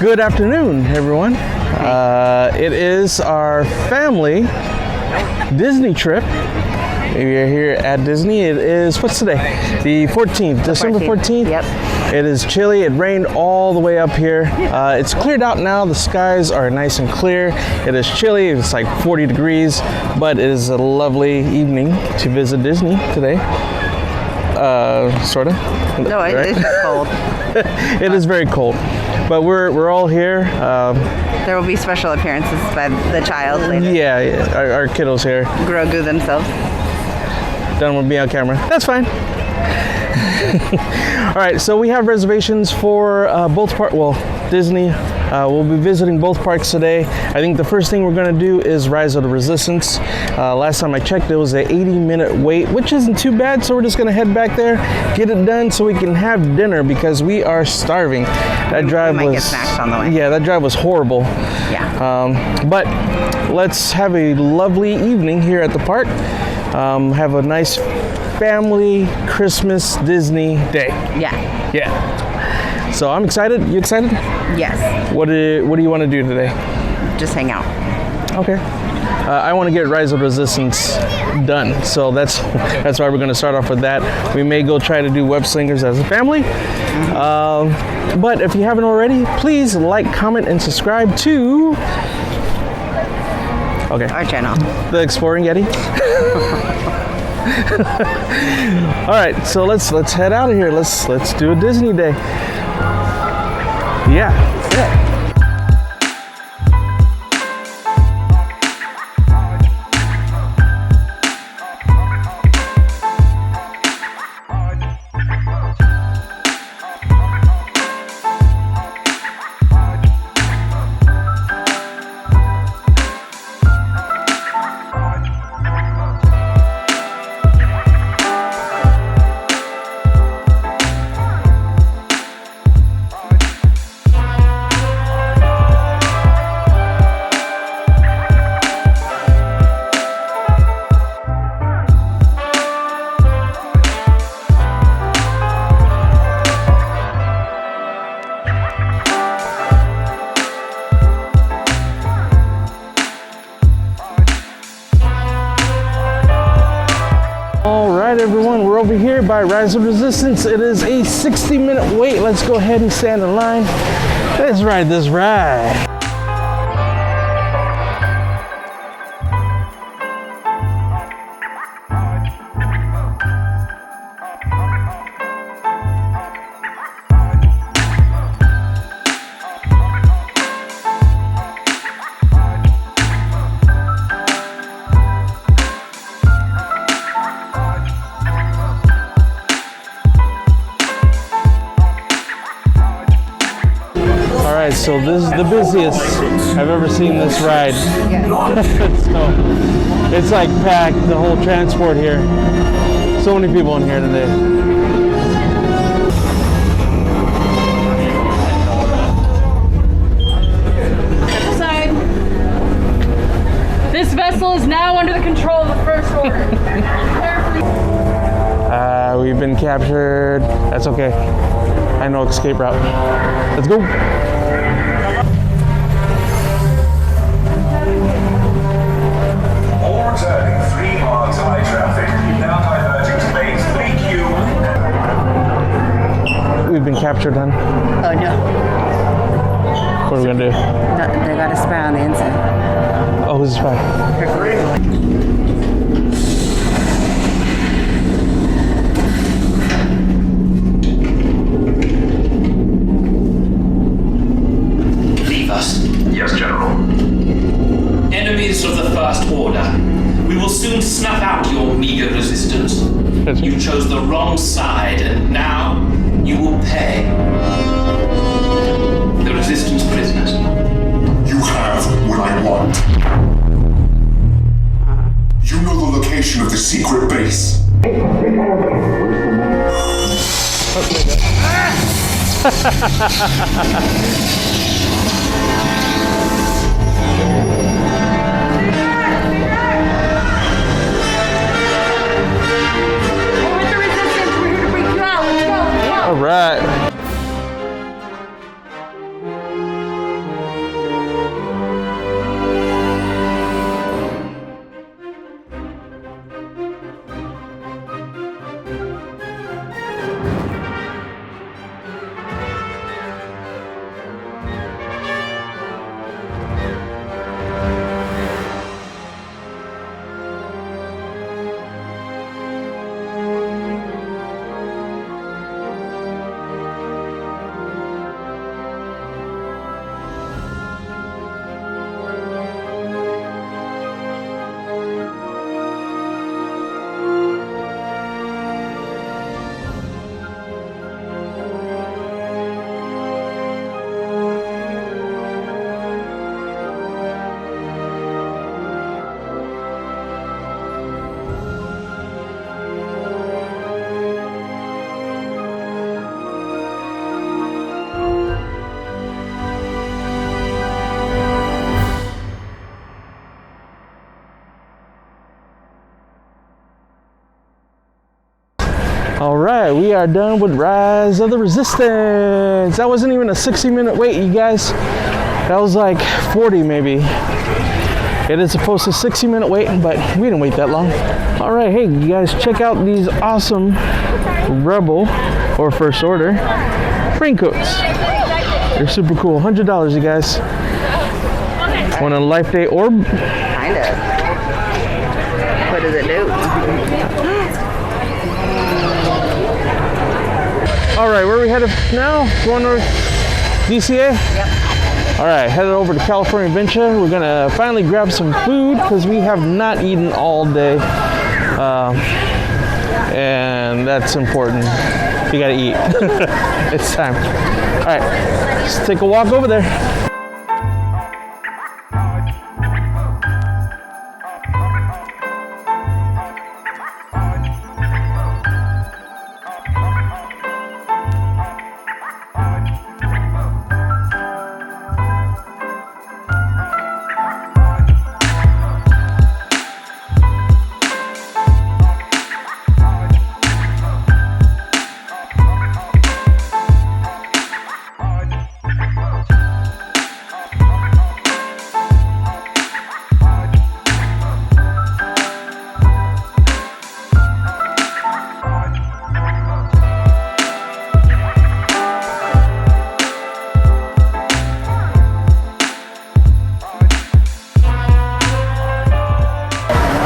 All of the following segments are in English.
Good afternoon, everyone. It is our family Disney trip. We are here at Disney. It is, what's today? The 14th, December 14th. Yep. It is chilly. It rained all the way up here. It's cleared out now. The skies are nice and clear. It is chilly. It's like 40 degrees, but it is a lovely evening to visit Disney today. Sort of. No, right? It's cold. It is very cold, but we're all here. There will be special appearances by the child later. Yeah, our kiddos here. Grogu themselves. Don't want to be on camera. That's fine. All right, so we have reservations for both parks. Well, Disney. We'll be visiting both parks today. I think the first thing we're going to do is Rise of the Resistance. Last time I checked, it was an 80-minute wait, which isn't too bad. So we're just going to head back there, get it done, so we can have dinner because we are starving. That drive we might was get snacks on the way. Yeah, that drive was horrible. Yeah. But let's have a lovely evening here at the park. Have a nice family Christmas Disney day. Yeah. Yeah. So I'm excited. You excited? Yes. What do you want to do today? Just hang out. Okay. I want to get Rise of Resistance done, so that's why we're going to start off with that. We may go try to do Web Slingers as a family, but if you haven't already, please like, comment, and subscribe to Our channel. The Exploring Yeti. All right, so let's head out of here. Let's do a Disney day. Yeah. Everyone, we're over here by Rise of Resistance. It is a 60-minute wait. Let's go ahead and stand in line. Let's ride this ride. Alright, so this is the busiest I've ever seen this ride. So, it's like packed, the whole transport here. So many people in here today. Side. This vessel is now under the control of the First Order. We've been captured. That's okay. I know escape route. Let's go. All returning 3 miles high traffic, now diverting to lanes 3Q. We've been captured, hon. Oh no. What are we gonna do? No, they got a spy on the inside. Oh, who's the spy? Yes, General. Enemies of the First Order. We will soon snuff out your meager resistance. You chose the wrong side, and now you will pay. The Resistance prisoners. You have what I want. You know the location of the secret base. All right. All right, we are done with Rise of the Resistance. That wasn't even a 60-minute wait, you guys. That was like 40 maybe. It is supposed to 60-minute wait, but we didn't wait that long. All right, hey, you guys, check out these awesome Rebel or First Order raincoats. They're super cool. $100, you guys. Want a Life Day orb? Kind of. What does it do? All right, where are we headed now? Going to DCA? Yep. All right, headed over to California Adventure. We're gonna finally grab some food because we have not eaten all day. And that's important. You gotta eat. It's time. All right, let's take a walk over there.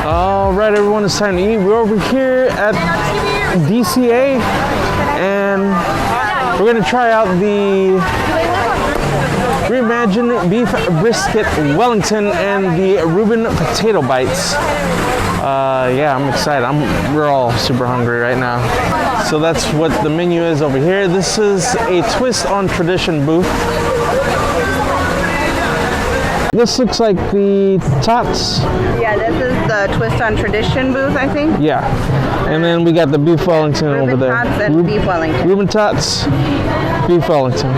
Alright everyone, it's time to eat. We're over here at DCA and we're going to try out the reimagined beef brisket Wellington and the Reuben potato bites. Yeah, I'm excited. We're all super hungry right now. So that's what the menu is over here. This is a twist on tradition booth. This looks like the tots. Yeah, this is the Twist on Tradition booth, I think. Yeah. And then we got the beef Wellington Reuben over there. tots and beef Wellington. Reuben tots, beef Wellington.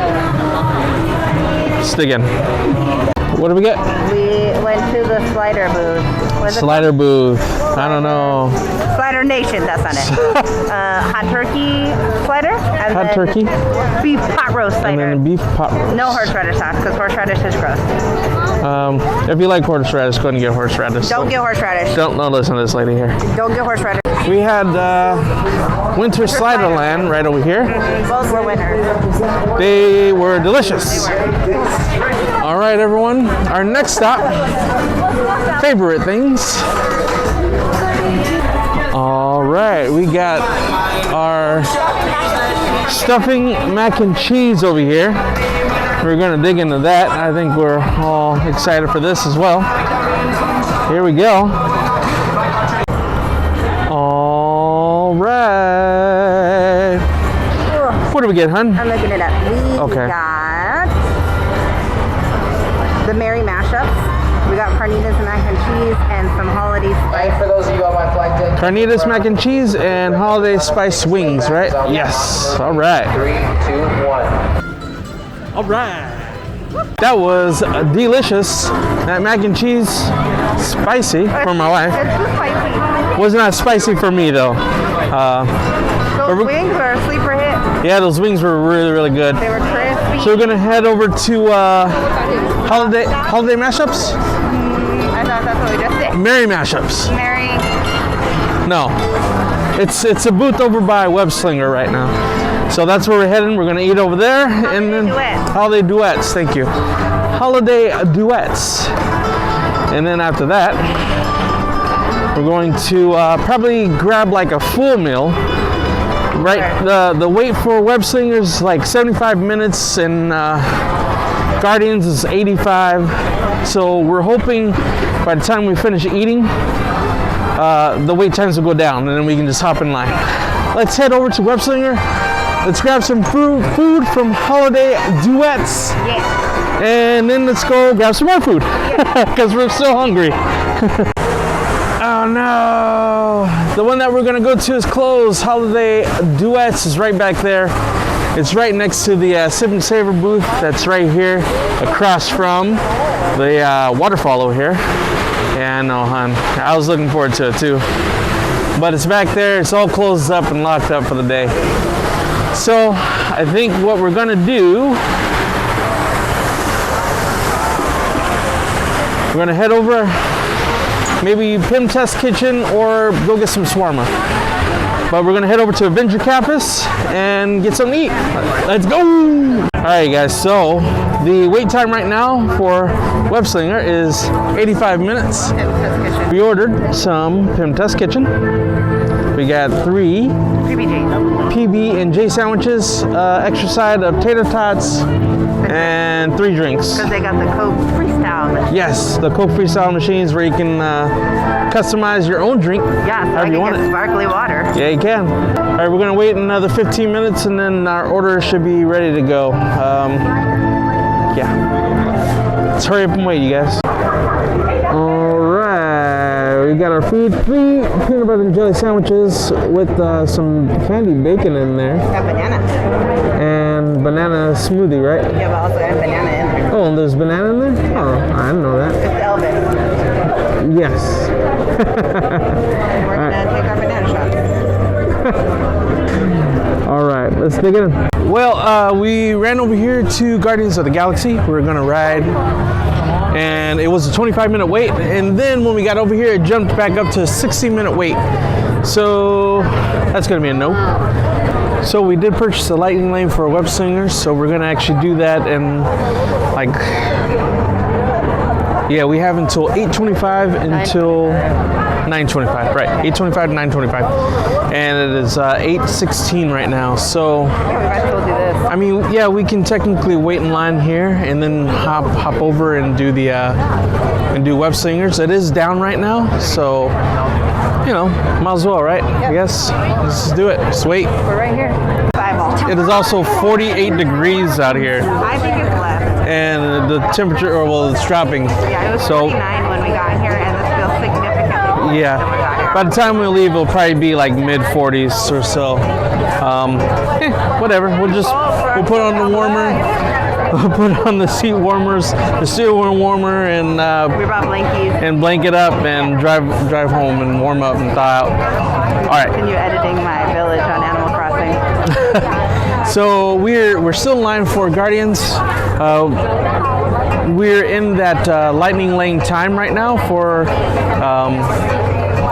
Stick in. What do we get? We went to the slider booth. What's it Slider booth. I don't know. called? Slider Nation, that's on it. Hot turkey slider. And Hot then turkey. Beef pot roast And slider. then beef pot roast. No horseradish sauce, because horseradish is gross. If you like horseradish, go ahead and get horseradish. Don't get horseradish. Don't listen to this lady here. Don't get horseradish. We had Winter Sliderland right over here. Both were winners. They were delicious. All right, everyone. Our next stop, favorite things. All right, we got our stuffing mac and cheese over here. We're gonna dig into that. I think we're all excited for this as well. Here we go. All right. What do we get, hun? I'm looking it up. We got the Merry Mashups. We got carnitas mac and cheese and some holiday spice. For those of you on my flight deck. Carnitas mac and cheese and holiday spice wings, right? Yes. All right. 3, 2, 1. All right. That was delicious. That mac and cheese, spicy for my wife. It's too spicy. Was not spicy for me though. Those wings are a sleeper hit. Yeah, those wings were really, really good. They were crispy. So we're gonna head over to holiday mashups. I thought that's what we just did. Merry mashups. Merry. No, it's a booth over by Web Slinger right now. So that's where we're heading. We're gonna eat over there and then duets. holiday duets. Thank you. Holiday duets. And then after that, we're going to probably grab like a full meal. Right, the wait for Web Slinger is like 75 minutes and Guardians is 85. So we're hoping by the time we finish eating, the wait times will go down and then we can just hop in line. Let's head over to Web Slinger. Let's grab some food from Holiday Duets. Yeah. And then let's go grab some more food because we're so hungry. Oh no! The one that we're gonna go to is closed. Holiday Duets is right back there. It's right next to the Sip and Savor booth that's right here across from the waterfall over here. Yeah, no, hon. I was looking forward to it too. but it's back there. It's all closed up and locked up for the day. So I think what we're gonna do, we're gonna head over, maybe Pym Test Kitchen or go get some shawarma. But we're gonna head over to Adventure Campus and get something to eat. Let's go! All right, guys, so the wait time right now for Web Slinger is 85 minutes. We ordered some Pym Test Kitchen. We got 3 PB and J sandwiches, extra side of tater tots, and 3 drinks. Because they got the Coke Freestyle machine. Yes, the Coke Freestyle machines where you can customize your own drink. Yeah, so however you want it. Sparkly water. Yeah, you can. All right, we're gonna wait another 15 minutes and then our order should be ready to go. Yeah, let's hurry up and wait, you guys. All right, we got our food, 3 peanut butter and jelly sandwiches with some candied bacon in there. Got banana. And banana smoothie, right? Yeah, but also got banana in there. Oh, and there's banana in there? Oh, I didn't know that. It's Elvis. Yes. We're gonna take our banana shot. All right, let's dig in. Well, we ran over here to Guardians of the Galaxy. We're gonna ride, and it was a 25-minute wait. And then when we got over here, it jumped back up to a 60-minute wait. So that's gonna be a no. So we did purchase a lightning lane for Web Slingers, so we're gonna actually do that and like, yeah, we have until 8:25 until 9:25, right? 8:25 to 9:25, and it is 8:16 right now. So Yeah, we might as well do this. I mean, yeah, we can technically wait in line here and then hop over and do the Web Slingers. It is down right now, so you know, might as well, right? I guess let's just do it. Just wait. We're right here. Eyeball. It is also 48 degrees out here, I think it's less. and the temperature, or well, it's dropping. Yeah, it was So 49 when we got here, and this feels significantly colder than we got yeah, here. by the time we leave, it'll probably be like mid 40s or so. Whatever. We'll put on the warmer. We'll put on the seat warmers, the steering warmer, and We brought blankies. and blanket up and drive home and warm up and thaw out. All right. Continue editing my village on Animal Crossing. So we're still in line for Guardians. We're in that lightning lane time right now for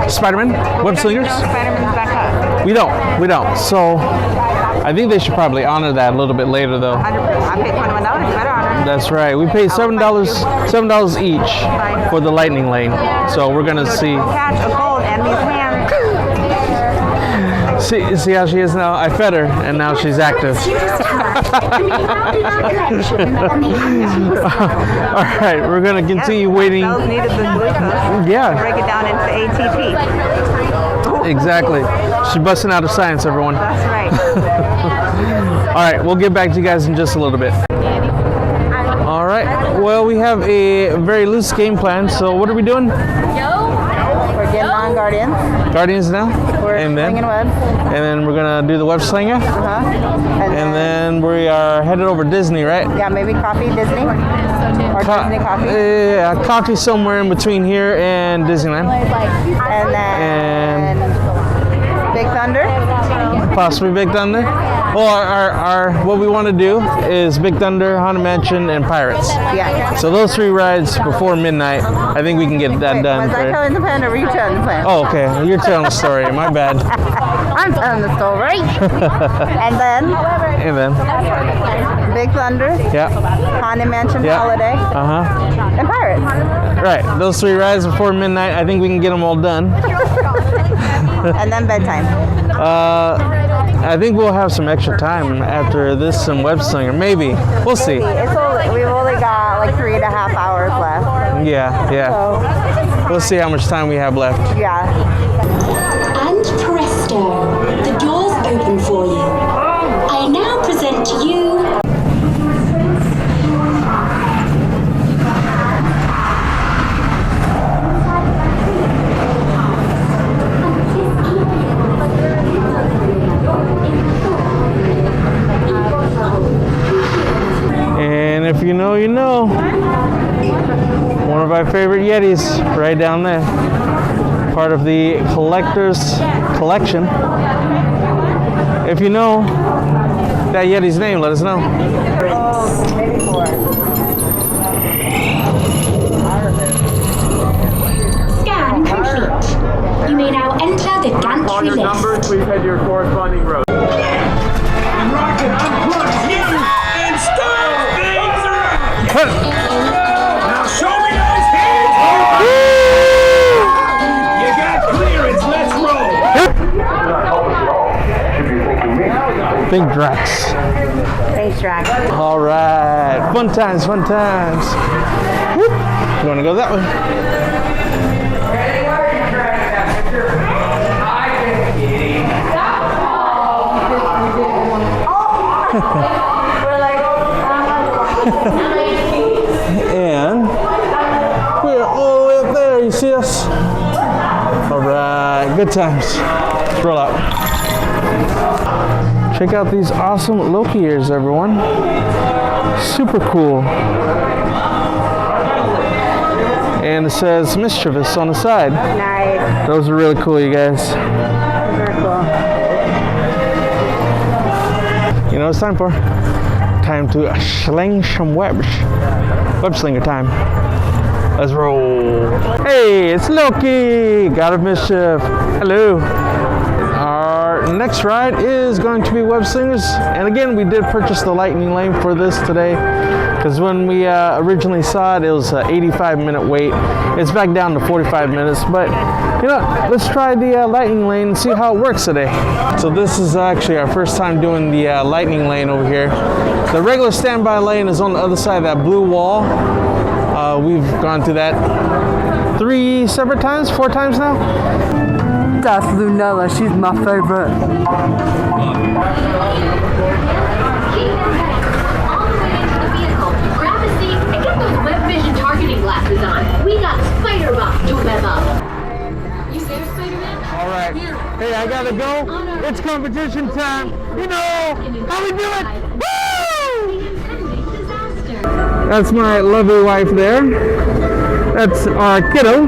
Spider-Man, Web Slingers. Spider-Man's back up. We don't. So I think they should probably honor that a little bit later, though. 100%. I paid $21. You better honor. That's right. We paid $7 each for the lightning lane. So we're gonna see. Catch a gold and these hands. See how she is now? I fed her, and now she's active. All right, we're gonna continue waiting. Cells needed the glucose. Yeah. Break it down into ATP. Exactly. She's busting out of science, everyone. That's right. All right, we'll get back to you guys in just a little bit. All right. Well, we have a very loose game plan. So what are we doing? We're getting on Guardians. Guardians now? We're and then slinging webs. and then we're gonna do the Web Slinger. And then we are headed over to Disney, right? Yeah, maybe coffee, Disney. Or Disney coffee. Yeah, coffee somewhere in between here and Disneyland. And then Big Thunder. Possibly Big Thunder. Well, our what we want to do is Big Thunder, Hana Mansion, and Pirates. Yeah. So those 3 rides before midnight, I think we can get that done. Was I telling the plan or were you telling the plan? Oh, okay. You're telling the story. My bad. I'm telling the story. And then And then, Big Thunder, yeah. Hana Mansion Yeah. Holiday, and Pirates. Right. Those 3 rides before midnight, I think we can get them all done. And then bedtime. I think we'll have some extra time after this and Web Slinger. Maybe. We'll see. We've only got like 3.5 hours left. Yeah. So, We'll see how much time we have left. yeah. And presto, the doors open for you. I now present to you And if you know, you know. One of our favorite Yetis right down there. Part of the collector's collection. If you know that Yeti's name, let us know. Scan complete. You may now enter the gantry list. Please head to your corresponding road. Now show me those hands! You got clearance, let's roll! Big Drax. Thanks, Drax. All right, fun times, fun times. Whoop. You want to go that way? And we're all the way up there. You see us? All right, good times. Let's roll out. Check out these awesome Loki ears, everyone. Super cool. And it says mischievous on the side. Nice. Those are really cool, you guys. Very cool. You know what it's time for? Time to sling some webs. Web slinger time. Let's roll. Hey, it's Loki. God of Mischief. Hello. Our next ride is going to be web slingers. And again, we did purchase the lightning lane for this today. Because when we originally saw it, it was an 85-minute wait. It's back down to 45 minutes. But, you know, let's try the lightning lane and see how it works today. So this is actually our first time doing the lightning lane over here. The regular standby lane is on the other side of that blue wall. We've gone through that 3 separate times, 4 times now. That's Lunella, she's my favorite. Grab a seat and get those web vision targeting glasses on. We got Spider Box to web up. You there, Spider-Man? All right. Hey, I gotta go. It's competition time. You know how we do it. Woo! That's my lovely wife there. That's our kiddo.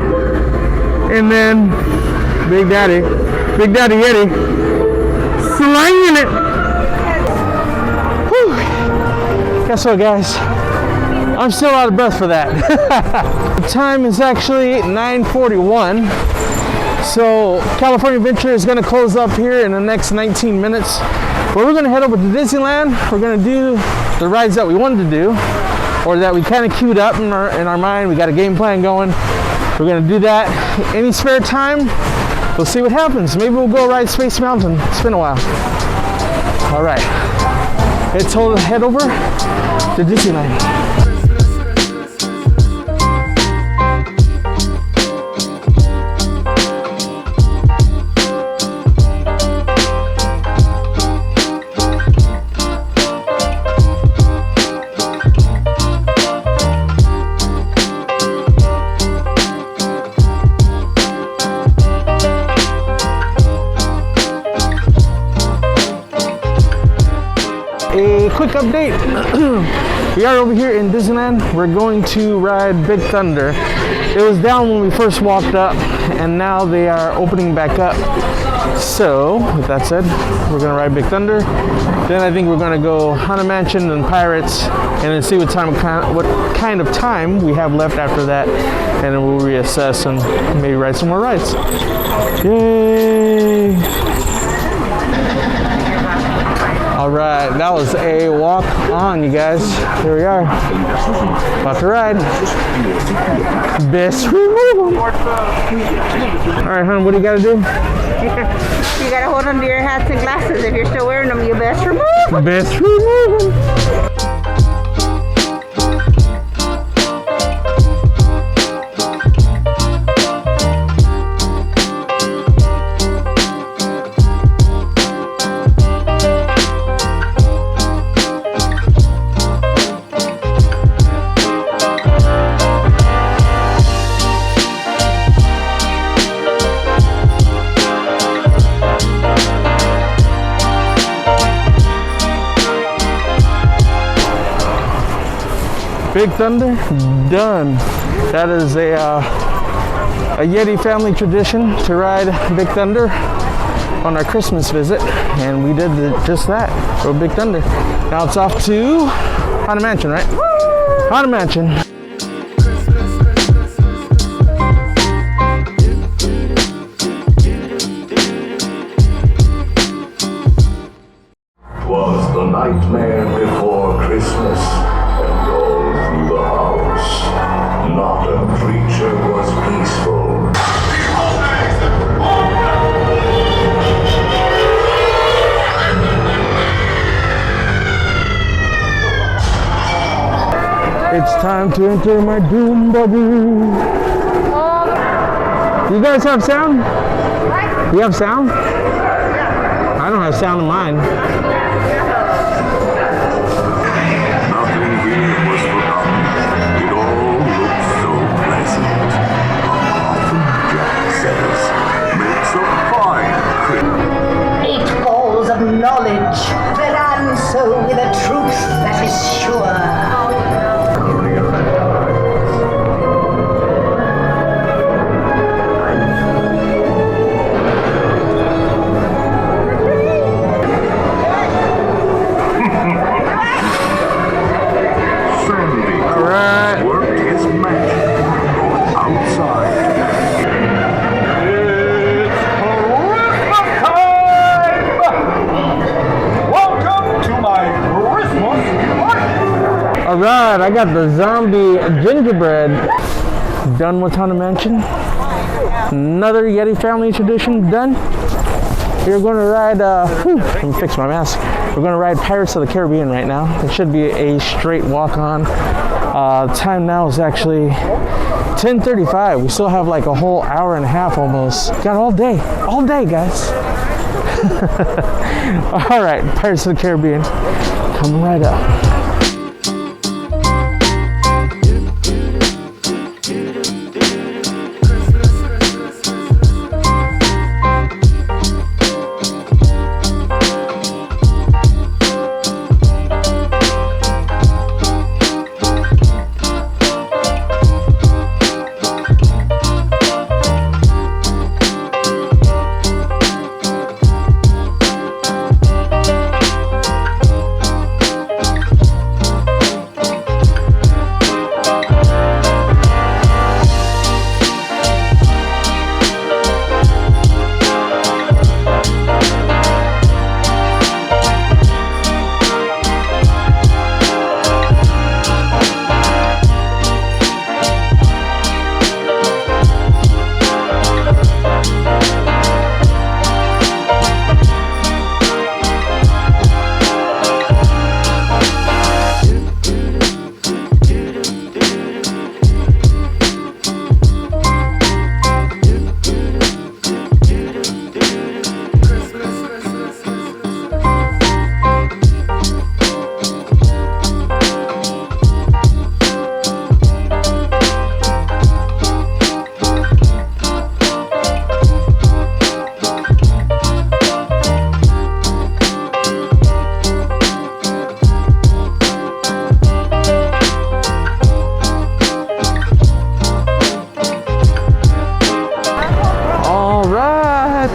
And then Big Daddy Yeti, slanging it. Whew. Guess what, guys? I'm still out of breath for that. The time is actually 9:41. So California Adventure is going to close up here in the next 19 minutes. But we're going to head over to Disneyland. We're going to do the rides that we wanted to do, or that we kind of queued up in our mind. We got a game plan going. We're going to do that. Any spare time, we'll see what happens. Maybe we'll go ride Space Mountain. It's been a while. All right. Let's head over to Disneyland. A quick update. We are over here in Disneyland. We're going to ride Big Thunder. It was down when we first walked up, and now they are opening back up. So, with that said, we're gonna ride Big Thunder. Then I think we're gonna go Hana Mansion and Pirates, and then see what kind of time we have left after that, and then we'll reassess and maybe ride some more rides. Yay! All right, that was a walk on, you guys. Here we are, about to ride. Best removal. All right, hon, what do you gotta do? You gotta hold on to your hats and glasses. If you're still wearing them, you best remove them. Best removal. Big Thunder, done. That is a a Yeti family tradition to ride Big Thunder on our Christmas visit, and we did just that, rode Big Thunder. Now it's off to Hana Mansion, right? Hana Mansion. Was the nightmare before Christmas, and all through the house, not a creature was peaceful. It's time to enter my doom buggy. You guys have sound? You have sound? I don't have sound in mine. Nothing here was forgotten. It all looked so pleasant. Often Jack says, makes a fine Christmas. 8 balls of knowledge that answer with a truth that is sure. Worked his magic outside. It's Christmas time! Welcome to my Christmas party! Alright, I got the zombie gingerbread done with Hana Mansion. Another Yeti family tradition done. We're going to ride, let me fix my mask. We're going to ride Pirates of the Caribbean right now. It should be a straight walk on. Time now is actually 10:35. We still have like a whole hour and a half almost. Got all day guys. All right, Pirates of the Caribbean, coming right up.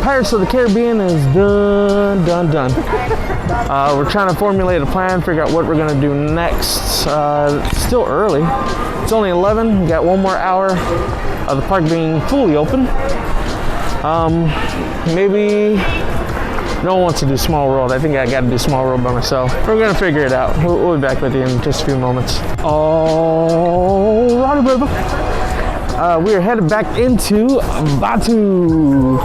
Pirates of the Caribbean is done. We're trying to formulate a plan, figure out what we're gonna do next. It's still early. It's only 11. We got one more hour of the park being fully open. Maybe no one wants to do Small World. I think I gotta do Small World by myself. We're gonna figure it out. We'll be back with you in just a few moments. Alrighty, brother. We are headed back into Batu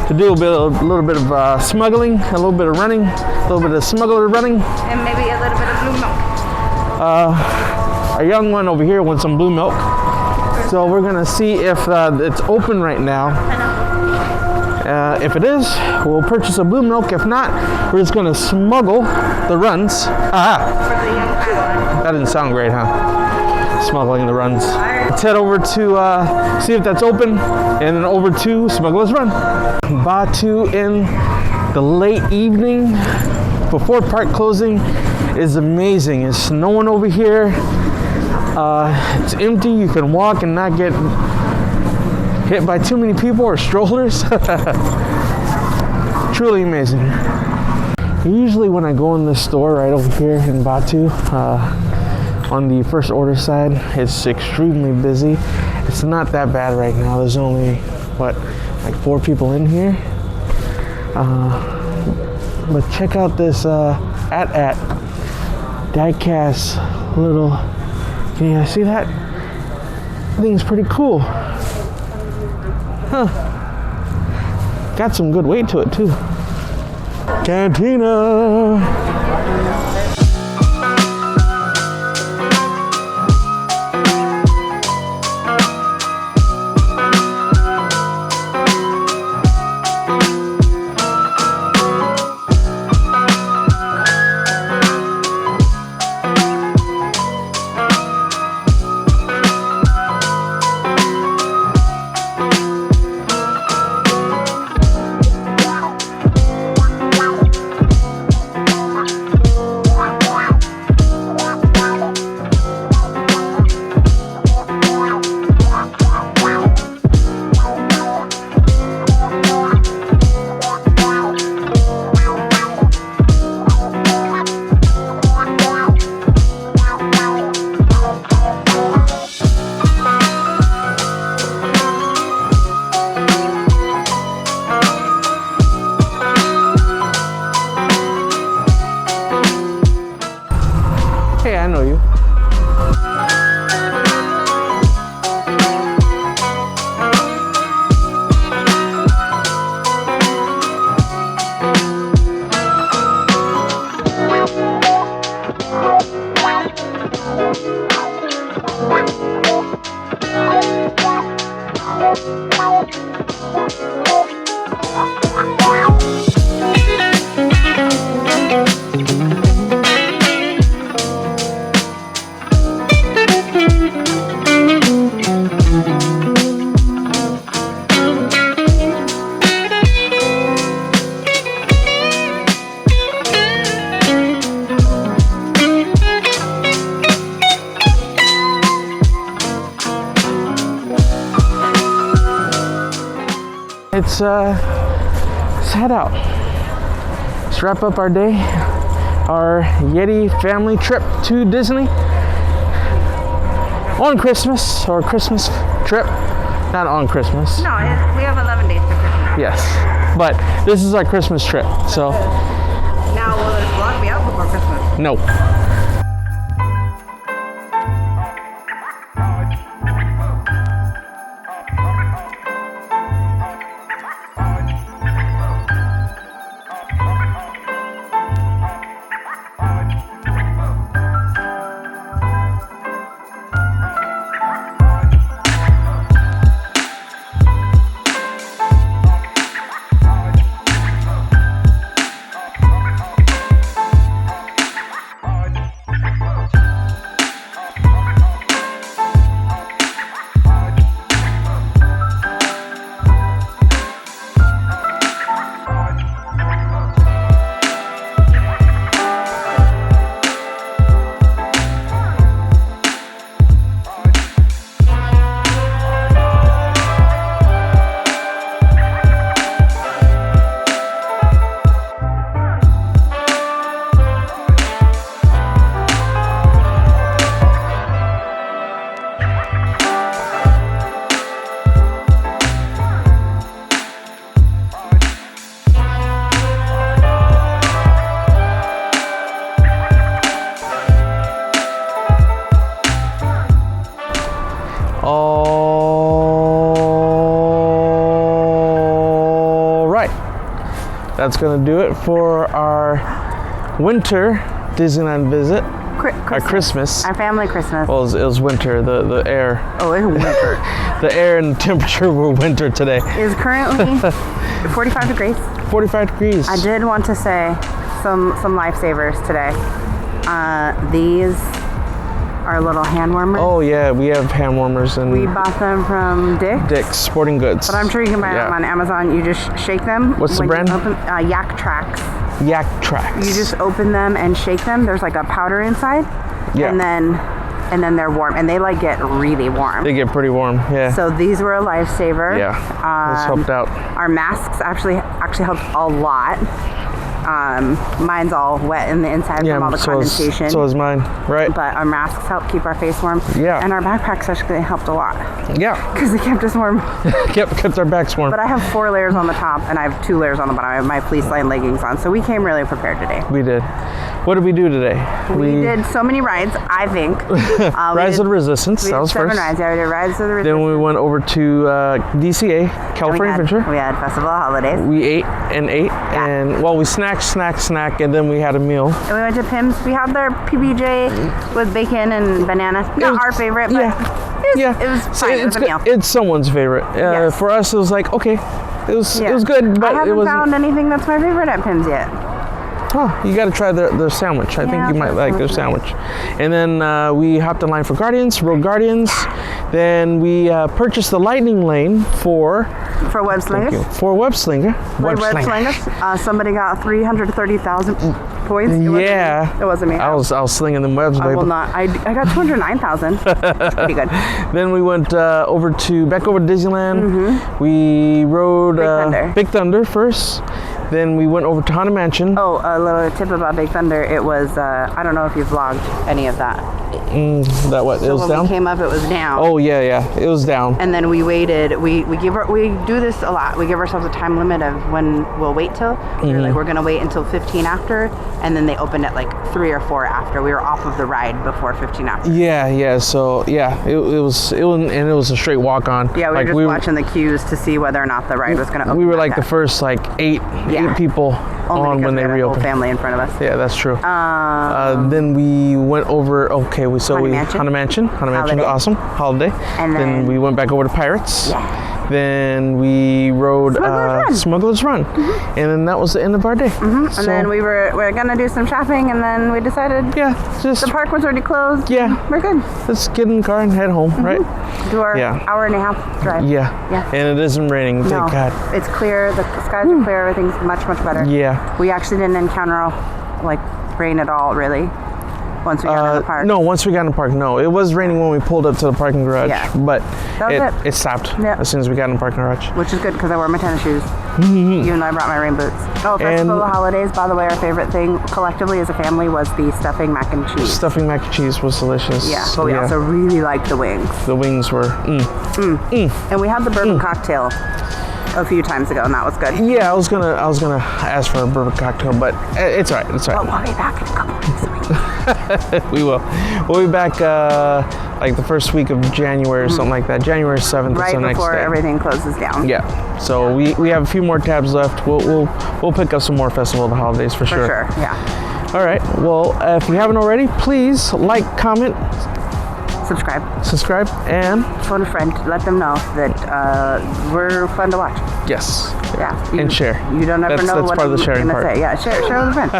to do a little bit of smuggling, a little bit of running, a little bit of smuggler running. And maybe a little bit of blue milk. Our young one over here wants some blue milk. So we're gonna see if it's open right now. If it is, we'll purchase a blue milk. If not, we're just gonna smuggle the runs. That didn't sound great, huh? Smuggling the runs. Let's head over to see if that's open, and then over to Smuggler's Run. Batu in the late evening before park closing is amazing. There's no one over here. It's empty. You can walk and not get hit by too many people or strollers. Truly amazing. Usually when I go in this store right over here in Batu, on the first order side, it's extremely busy. It's not that bad right now. There's only, what, like 4 people in here? But check out this diecast little, can you guys see that? I think it's pretty cool. Huh. Got some good weight to it too. Cantina. Hey, I know you. Let's head out. Let's wrap up our day, our Yeti family trip to Disney on Christmas, or Christmas trip, not on Christmas. No, we have 11 days to Christmas. Yes, but this is our Christmas trip, so. Now, will this vlog be out before Christmas? No. All right, that's gonna do it for our winter Disneyland visit. Our Christmas. Our family Christmas. Well, it was winter. The air. Oh, it's winter. The air and the temperature were winter today. Is currently 45 degrees. 45 degrees. I did want to say some lifesavers today. These are little hand warmers. Oh yeah, we have hand warmers, and we bought them from Dick's Sporting Goods. But I'm sure you can buy them on Amazon. You just shake them. What's the brand? Yak Trax. Yak Trax. You just open them and shake them. There's like a powder inside. Yeah. And then and then they're warm, and they like get really warm. They get pretty warm, yeah. So these were a lifesaver. Yeah, this helped out. Our masks actually helped a lot. Mine's all wet in the inside from all the condensation. So is mine, right? But our masks help keep our face warm. Yeah. And our backpacks actually helped a lot. Yeah. Because they kept us warm. kept our backs warm. But I have 4 layers on the top, and I have 2 layers on the bottom. I have my fleece lined leggings on, so we came really prepared today. We did. What did we do today? We did so many rides, I think. Rise of the Resistance, that was 7 first. rides. Yeah, we did Rise of the Resistance. Then we went over to DCA, California Adventure. We had Festival of Holidays. We ate, and well, we snacked, and then we had a meal. And we went to Pym's. We had their PBJ with bacon and bananas. Not our favorite, but it was fine. It was a meal. It's someone's favorite. Yes. For us, it was like, okay, it was good, but I haven't it wasn't. found anything that's my favorite at Pym's yet. Oh, you got to try their sandwich. I think you might like their sandwich. And then we hopped in line for Guardians, Road Guardians. Then we purchased the Lightning Lane for Web Slingers. For Web Slinger. Web Slingers. Somebody got 330,000 points. It wasn't me. I was slinging them webs, baby. I will not. I got 209,000. Pretty good. Then we went back over to Disneyland. Mm-hmm. We rode Big Thunder first. Then we went over to Hana Mansion. Oh, a little tip about Big Thunder. It was, I don't know if you vlogged any of that. That what? It was when down? we came up, it was down. Oh, yeah. It was down. And then we waited. We do this a lot. We give ourselves a time limit of when we'll wait till. We're going to wait until 15 after. And then they opened at like 3 or 4 after. We were off of the ride before 15 after. Yeah. So, it was a straight walk on. Yeah, we were just watching the queues to see whether or not the ride was going to open. We were like the first like 8 people on when they reopened. Whole family in front of us. Yeah, that's true. Then we went over. Hana Mansion was awesome. Holiday. And then we went back over to Pirates. Yeah. Then we rode Smuggler's Run. And then that was the end of our day. And then we were gonna do some shopping, and then we decided the park was already closed. Yeah, we're good. Let's get in the car and head home, right? Do our hour and a half drive. Yeah. And it isn't raining, thank God. It's clear. The skies are clear. Everything's much better. Yeah. We actually didn't encounter like rain at all, really. Once we got in the park. No, once we got in the park, no. It was raining when we pulled up to the parking garage, but it stopped as soon as we got in the parking garage. Which is good because I wore my tennis shoes, even though I brought my rain boots. Oh, Festival of Holidays, by the way, our favorite thing collectively as a family was the stuffing mac and cheese. Stuffing mac and cheese was delicious. Yeah, but we also really liked the wings. The wings were And we had the bourbon cocktail a few times ago, and that was good. Yeah, I was gonna ask for a bourbon cocktail, but it's all right. It's all right. But we'll be back in a couple weeks. We will. We'll be back like the first week of January or something like that. January 7th right is the next day. Before everything closes down. Yeah. So we have a few more tabs left. We'll pick up some more Festival of the Holidays for sure. For sure. Yeah. All right. Well, if you haven't already, please like, comment, subscribe, and phone a friend. Let them know that we're fun to watch. Yes. Yeah. And share. You don't ever know what I'm going to say. Yeah. Share with a friend.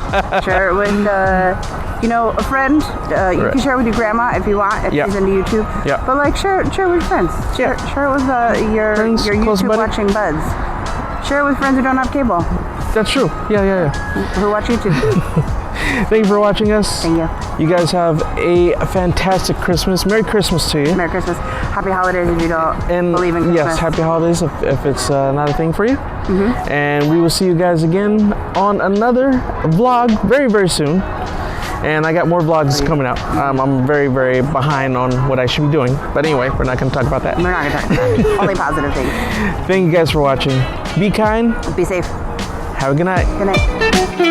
Share it with a friend. You can share it with your grandma if you want, if she's into YouTube. Yeah. But like share it with friends. Share it with your YouTube watching buds. Share it with friends who don't have cable. That's true. Yeah. Who watch YouTube. Thank you for watching us. Thank you. You guys have a fantastic Christmas. Merry Christmas to you. Merry Christmas. Happy holidays if you don't believe in Christmas. Yes, happy holidays if it's not a thing for you. And we will see you guys again on another vlog very, very soon. And I got more vlogs coming out. I'm very, very behind on what I should be doing. But anyway, we're not going to talk about that. We're not going to talk about that. Only positive things. Thank you guys for watching. Be kind. Be safe. Have a good night. Good night.